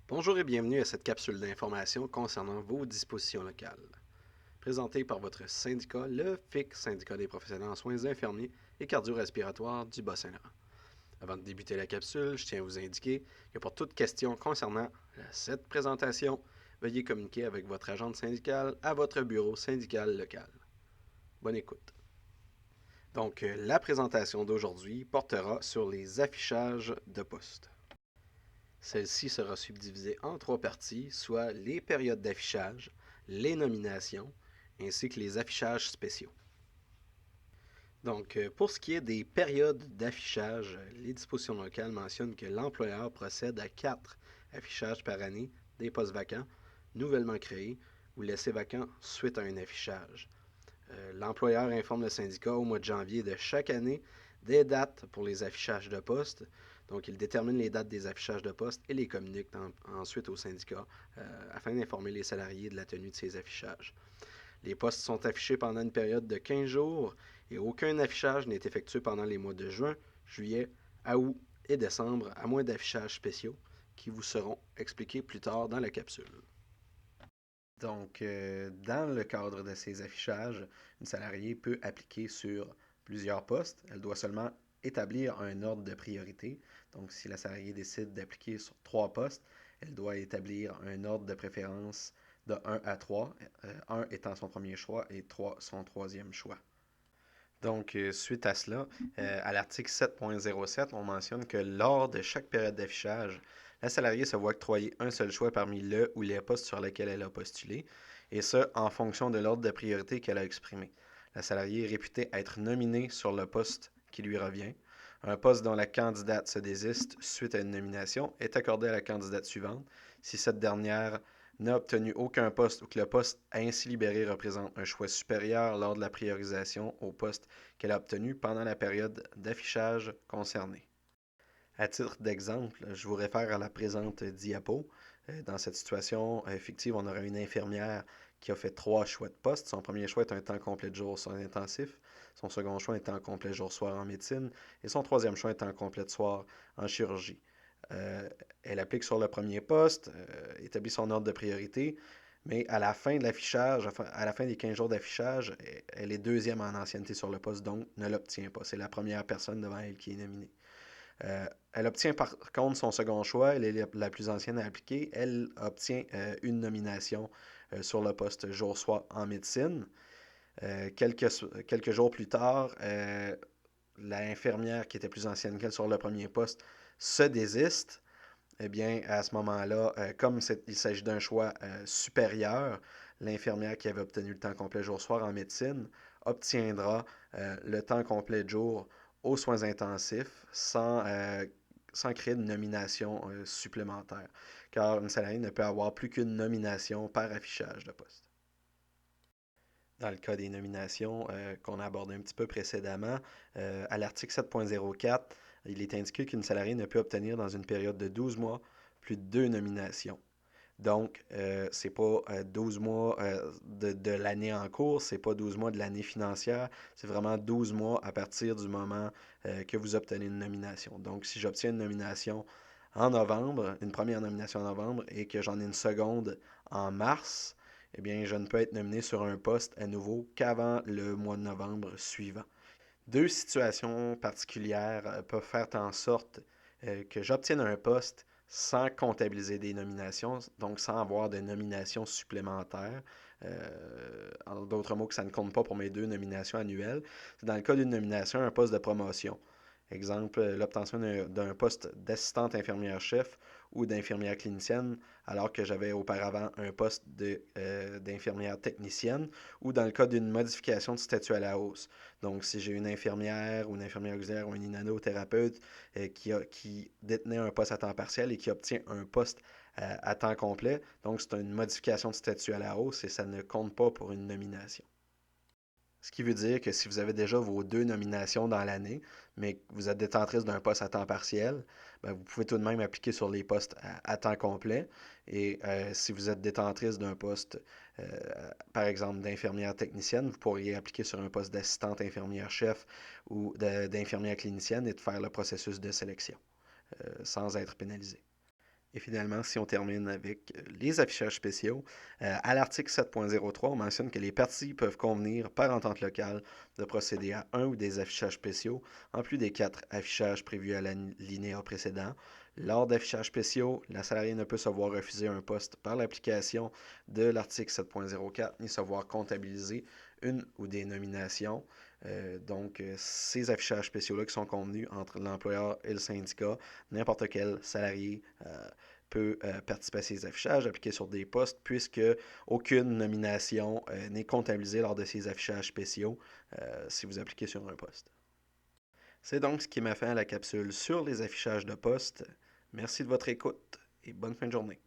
Bonjour et bienvenue à cette capsule d'information concernant vos dispositions locales. Présentée par votre syndicat, le FIC, Syndicat des professionnels en soins infirmiers et cardio-respiratoires du Bas-Saint-Laurent. Avant de débuter la capsule, je tiens à vous indiquer que pour toute question concernant cette présentation, veuillez communiquer avec votre agente syndicale à votre bureau syndical local. Bonne écoute. Donc, la présentation d'aujourd'hui portera sur les affichages de poste. Celle-ci sera subdivisée en trois parties, soit les périodes d'affichage, les nominations, ainsi que les affichages spéciaux. Donc, pour ce qui est des périodes d'affichage, les dispositions locales mentionnent que l'employeur procède à 4 affichages par année des postes vacants, nouvellement créés ou laissés vacants suite à un affichage. L'employeur informe le syndicat au mois de janvier de chaque année des dates pour les affichages de poste. Donc, il détermine les dates des affichages de poste et les communique ensuite au syndicat afin d'informer les salariés de la tenue de ces affichages. Les postes sont affichés pendant une période de 15 jours et aucun affichage n'est effectué pendant les mois de juin, juillet, août et décembre, à moins d'affichages spéciaux qui vous seront expliqués plus tard dans la capsule. Donc, dans le cadre de ces affichages, une salariée peut appliquer sur plusieurs postes. Elle doit seulement établir un ordre de priorité. Donc, si la salariée décide d'appliquer sur 3 postes, elle doit établir un ordre de préférence de 1 à 3, 1 étant son premier choix et 3 son troisième choix. Donc, suite à cela, à l'article 7.07, on mentionne que lors de chaque période d'affichage, la salariée se voit octroyer un seul choix parmi le ou les postes sur lesquels elle a postulé, et ce, en fonction de l'ordre de priorité qu'elle a exprimé. La salariée est réputée être nominée sur le poste qui lui revient. Un poste dont la candidate se désiste suite à une nomination est accordé à la candidate suivante si cette dernière n'a obtenu aucun poste ou que le poste ainsi libéré représente un choix supérieur lors de la priorisation au poste qu'elle a obtenu pendant la période d'affichage concernée. À titre d'exemple, je vous réfère à la présente diapo. Dans cette situation fictive, on aura une infirmière qui a fait 3 choix de poste. Son premier choix est un temps complet de jour soins intensifs. Son second choix est un temps complet jour-soir en médecine. Et son troisième choix est un temps complet de soir en chirurgie. Elle applique sur le premier poste, établit son ordre de priorité, mais à la fin de l'affichage, à la fin des 15 jours d'affichage, elle est deuxième en ancienneté sur le poste, donc ne l'obtient pas. C'est la première personne devant elle qui est nominée. Elle obtient par contre son second choix, elle est la plus ancienne à appliquer. Elle obtient une nomination sur le poste jour-soir en médecine. Quelques jours plus tard, l'infirmière qui était plus ancienne qu'elle sur le premier poste se désiste. Eh bien, à ce moment-là, comme il s'agit d'un choix supérieur, l'infirmière qui avait obtenu le temps complet jour-soir en médecine obtiendra le temps complet de jour aux soins intensifs sans créer de nomination supplémentaire, car une salariée ne peut avoir plus qu'une nomination par affichage de poste. Dans le cas des nominations qu'on a abordé un petit peu précédemment, à l'article 7.04, il est indiqué qu'une salariée ne peut obtenir dans une période de 12 mois plus de 2 nominations. Donc, c'est pas 12 mois de l'année en cours, c'est pas 12 mois de l'année financière, c'est vraiment 12 mois à partir du moment que vous obtenez une nomination. Donc, si j'obtiens une nomination en novembre, une première nomination en novembre, et que j'en ai une seconde en mars, eh bien, je ne peux être nominé sur un poste à nouveau qu'avant le mois de novembre suivant. 2 situations particulières peuvent faire en sorte que j'obtienne un poste sans comptabiliser des nominations, donc sans avoir de nominations supplémentaires. En d'autres mots, que ça ne compte pas pour mes 2 nominations annuelles. C'est dans le cas d'une nomination, un poste de promotion. Exemple, l'obtention d'un poste d'assistante infirmière-chef ou d'infirmière clinicienne, alors que j'avais auparavant un poste d'infirmière technicienne, ou dans le cas d'une modification de statut à la hausse. Donc, si j'ai une infirmière ou une infirmière auxiliaire ou un inanothérapeute qui détenait un poste à temps partiel et qui obtient un poste à temps complet, donc c'est une modification de statut à la hausse et ça ne compte pas pour une nomination. Ce qui veut dire que si vous avez déjà vos 2 nominations dans l'année, mais que vous êtes détentrice d'un poste à temps partiel, ben vous pouvez tout de même appliquer sur les postes à temps complet. Et si vous êtes détentrice d'un poste, par exemple, d'infirmière technicienne, vous pourriez appliquer sur un poste d'assistante infirmière-chef ou d'infirmière clinicienne et de faire le processus de sélection sans être pénalisé. Et finalement, si on termine avec les affichages spéciaux, à l'article 7.03, on mentionne que les parties peuvent convenir par entente locale de procéder à un ou des affichages spéciaux, en plus des 4 affichages prévus à l'alinéa précédent. Lors d'affichages spéciaux, la salariée ne peut se voir refuser un poste par l'application de l'article 7.04 ni se voir comptabiliser une ou des nominations. Ces affichages spéciaux-là qui sont convenus entre l'employeur et le syndicat, n'importe quel salarié peut participer à ces affichages, appliquer sur des postes, puisque aucune nomination n'est comptabilisée lors de ces affichages spéciaux si vous appliquez sur un poste. C'est donc ce qui m'a fait à la capsule sur les affichages de postes. Merci de votre écoute et bonne fin de journée.